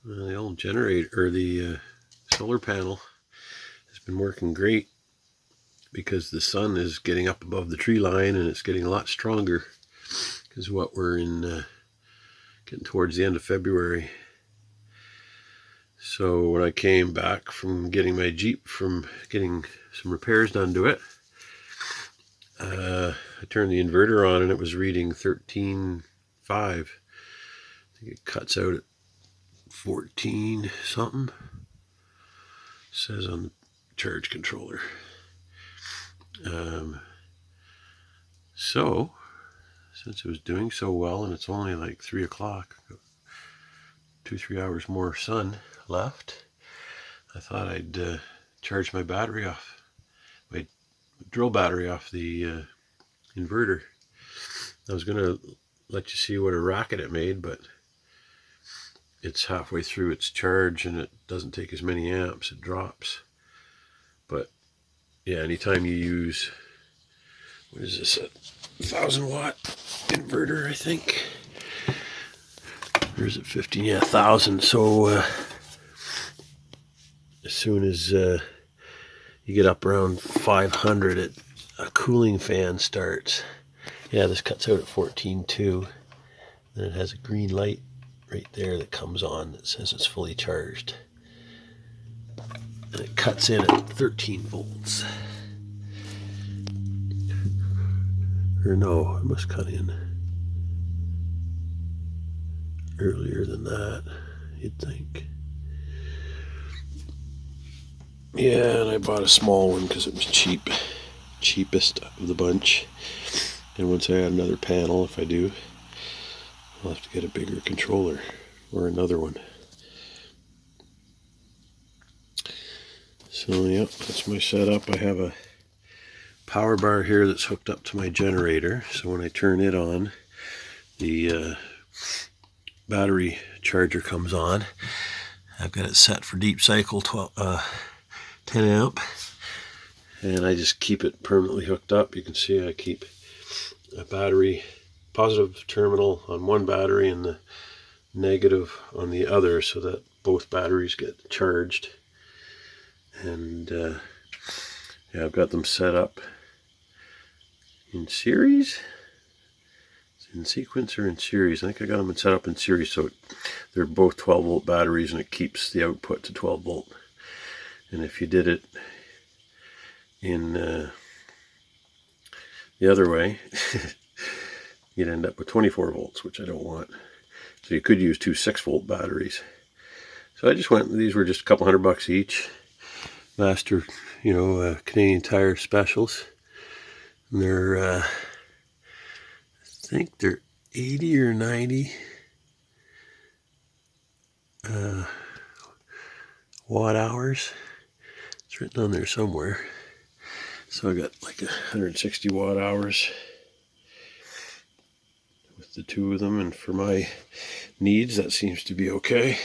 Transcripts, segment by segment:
The old generator, or the solar panel, has been working great because the sun is getting up above the tree line and it's getting a lot stronger because what we're in getting towards the end of February. So when I came back from getting my Jeep, from getting some repairs done to it, I turned the inverter on and it was reading 13.5. I think it cuts out at 14 something. It says on the charge controller. So since it was doing so well and it's only like 3 o'clock, 2-3 hours more sun left, I thought I'd charge my battery off, my drill battery off the inverter. I was going to let you see what a racket it made, but it's halfway through its charge and it doesn't take as many amps, it drops. But yeah, anytime you use, what is this, a 1,000 watt inverter, I think. Or is it 15? Yeah, 1,000. So as soon as you get up around 500, a cooling fan starts. Yeah, this cuts out at 14.2. Then it has a green light right there that comes on that says it's fully charged. And it cuts in at 13 volts. Or no, it must cut in earlier than that, you'd think. Yeah, and I bought a small one because it was cheapest of the bunch. And once I add another panel, if I do, I'll have to get a bigger controller or another one. So yep, that's my setup. I have a power bar here that's hooked up to my generator, so when I turn it on, the battery charger comes on. I've got it set for deep cycle 10 amp, and I just keep it permanently hooked up. You can see I keep a battery positive terminal on one battery and the negative on the other so that both batteries get charged. And yeah, I've got them set up in series, in sequence or in series. I think I got them set up in series, so they're both 12 volt batteries and it keeps the output to 12 volt. And if you did it in the other way, you'd end up with 24 volts, which I don't want. So you could use two 6-volt batteries. So I just went, these were just a couple $100 each. Master, Canadian Tire specials. And they're, I think they're 80 or 90 watt hours. It's written on there somewhere. So I got like 160 watt hours with the two of them, and for my needs that seems to be okay.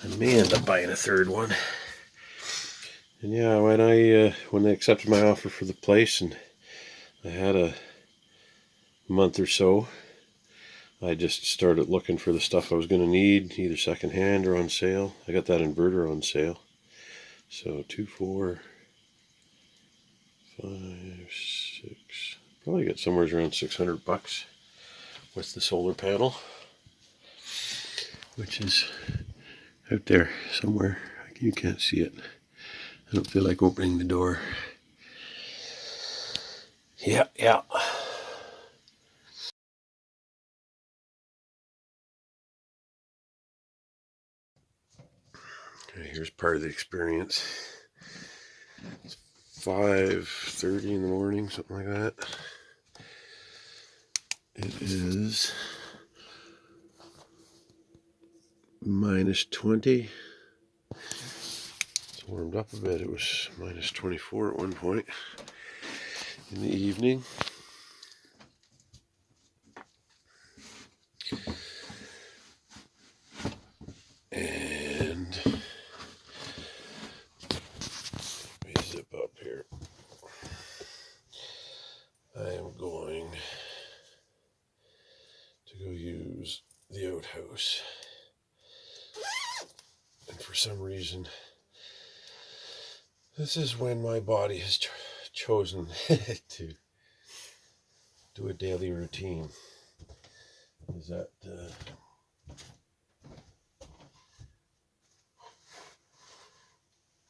I may end up buying a third one. And yeah, when they accepted my offer for the place and I had a month or so, I just started looking for the stuff I was going to need, either secondhand or on sale. I got that inverter on sale. So 2, 4, 5, 6, probably got somewhere around $600 with the solar panel, which is out there somewhere. You can't see it. I don't feel like opening the door. Yeah. Okay, here's part of the experience. It's 5:30 in the morning, something like that. It is -20. It's warmed up a bit. It was -24 at one point in the evening. And let me zip up here. I am going to go use the outhouse. for some reason, this is when my body has chosen to do a daily routine. Is that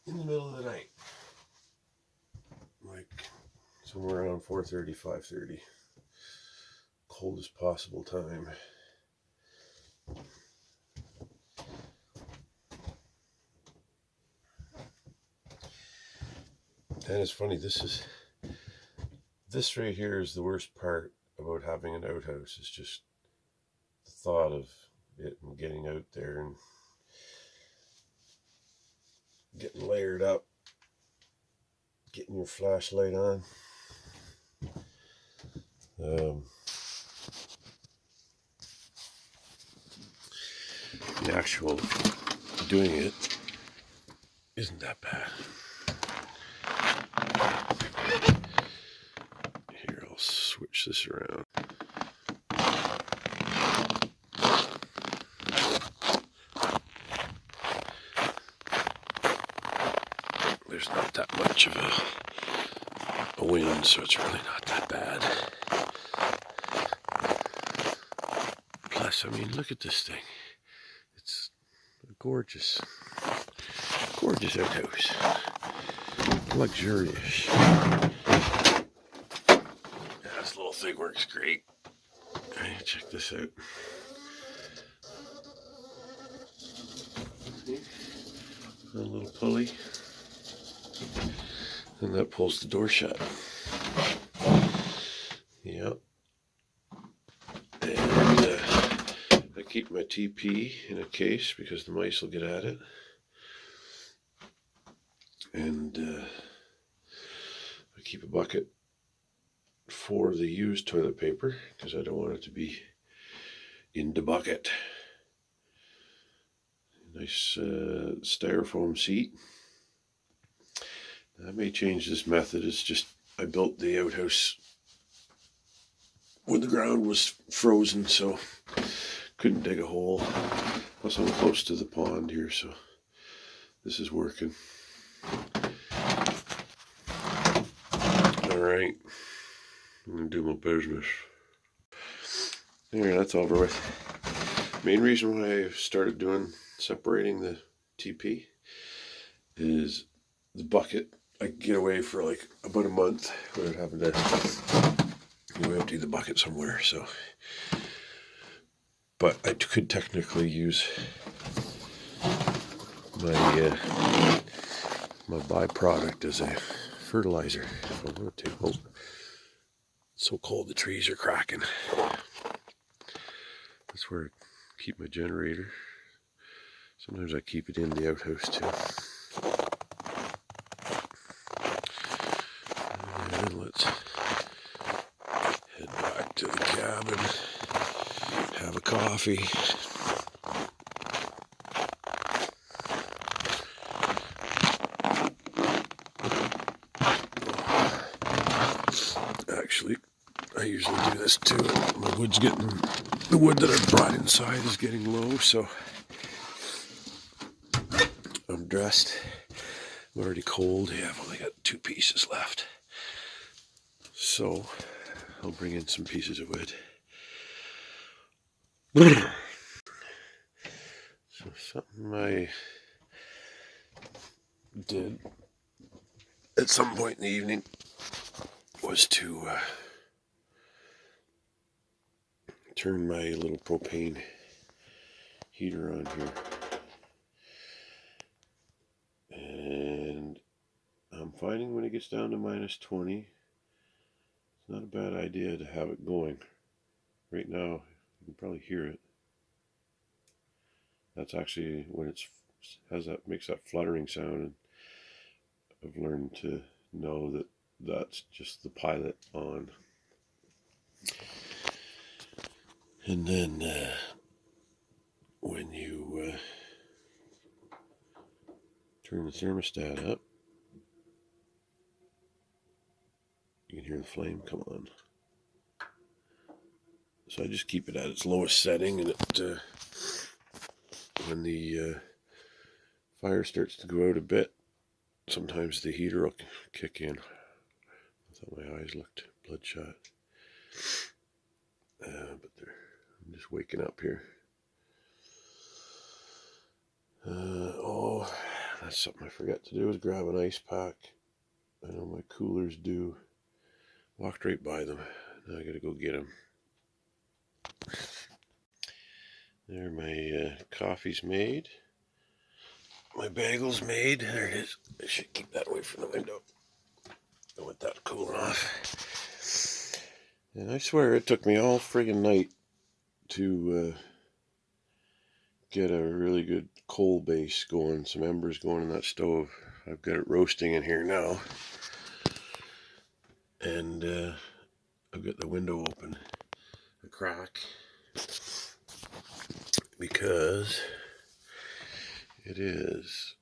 in the middle of the night, like somewhere around 4:30, 5:30, coldest possible time. And it's funny, this right here is the worst part about having an outhouse. It's just the thought of it and getting out there and getting layered up, getting your flashlight on. The actual doing it isn't that bad. Here, I'll switch this around. There's not that much of a wind, so it's really not that bad. Plus, I mean, look at this thing. It's a gorgeous outhouse. Luxurious. Yeah, this little thing works great. Hey, check this out. A little pulley. And that pulls the door shut. Yep. And I keep my TP in a case because the mice will get at it. And I keep a bucket for the used toilet paper because I don't want it to be in the bucket. Nice styrofoam seat. I may change this method. It's just I built the outhouse when the ground was frozen, so couldn't dig a hole. Plus I'm close to the pond here, so this is working. Alright, I'm going to do my business. There, that's over with. Main reason why I started separating the TP is the bucket. I could get away for like about a month without having to empty the bucket somewhere. So, but I could technically use my my byproduct as a fertilizer if I want to. Oh, it's so cold the trees are cracking. That's where I keep my generator. Sometimes I keep it in the outhouse too. And let's head back to the cabin, have a coffee. Actually, I usually do this too. The wood that I brought inside is getting low, so I'm dressed. I'm already cold. Yeah, I've only got 2 pieces left. So I'll bring in some pieces of wood. So something I did at some point in the evening was to turn my little propane heater on here. And I'm finding when it gets down to minus 20, it's not a bad idea to have it going. Right now, you can probably hear it. That's actually when it makes that fluttering sound. And I've learned to know that that's just the pilot on. And then when you turn the thermostat up, you can hear the flame come on. So I just keep it at its lowest setting, and when the fire starts to go out a bit, sometimes the heater will kick in. I thought my eyes looked bloodshot. But I'm just waking up here. Oh, that's something I forgot to do, is grab an ice pack. I know my coolers do. Walked right by them. Now I gotta go get them. There, my coffee's made. My bagel's made. There it is. I should keep that away from the window. I want that cooling off. And I swear it took me all friggin' night to get a really good coal base going, some embers going in that stove. I've got it roasting in here now. And I've got the window open, a crack, because it is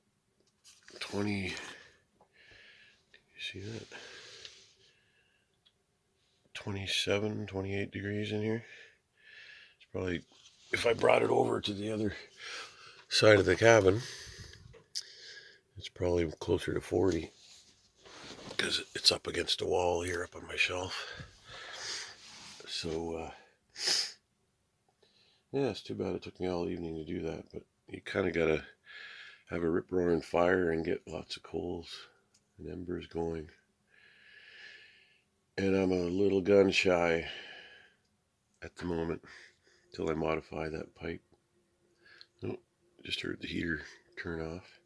20, you see that? 27, 28 degrees in here. It's probably, if I brought it over to the other side of the cabin, it's probably closer to 40, because it's up against a wall here up on my shelf. So, yeah, it's too bad it took me all evening to do that, but you kind of got to have a rip-roaring fire and get lots of coals and embers going. And I'm a little gun shy at the moment till I modify that pipe. Oh, just heard the heater turn off.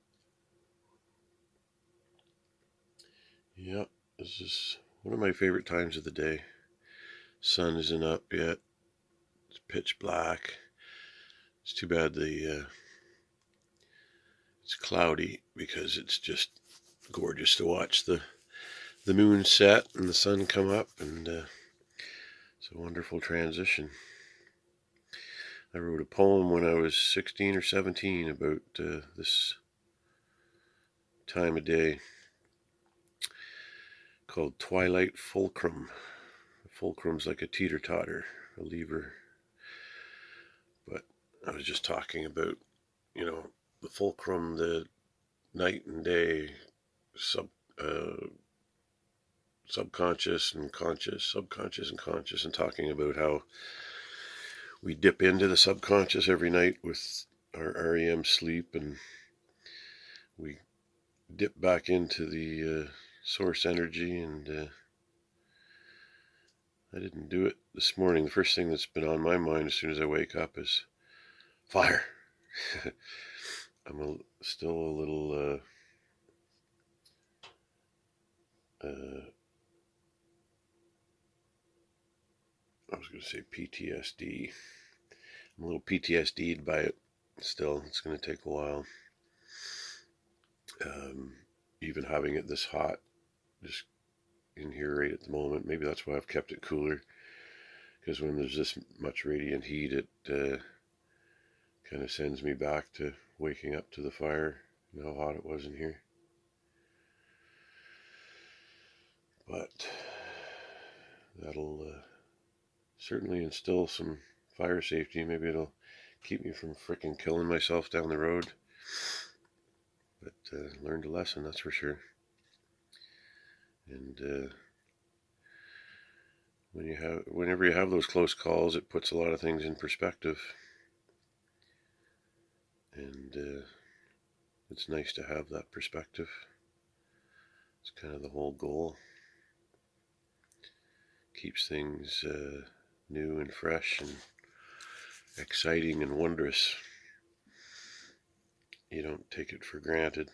Yep, this is one of my favorite times of the day. Sun isn't up yet. It's pitch black. It's too bad it's cloudy, because it's just gorgeous to watch the moon set and the sun come up, and it's a wonderful transition. I wrote a poem when I was 16 or 17 about this time of day, called Twilight Fulcrum. Fulcrum's like a teeter-totter, a lever. But I was just talking about, the fulcrum, the night and day, subconscious and conscious, and talking about how we dip into the subconscious every night with our REM sleep, and we dip back into the source energy. And I didn't do it this morning. The first thing that's been on my mind as soon as I wake up is fire. I'm still a little I was going to say PTSD. I'm a little PTSD'd by it still. It's going to take a while. Even having it this hot, just in here right at the moment. Maybe that's why I've kept it cooler, because when there's this much radiant heat, it kind of sends me back to waking up to the fire and how hot it was in here. But that'll certainly instill some fire safety. Maybe it'll keep me from frickin' killing myself down the road. But learned a lesson, that's for sure. And whenever you have those close calls, it puts a lot of things in perspective. And it's nice to have that perspective. It's kind of the whole goal. Keeps things new and fresh and exciting and wondrous. You don't take it for granted.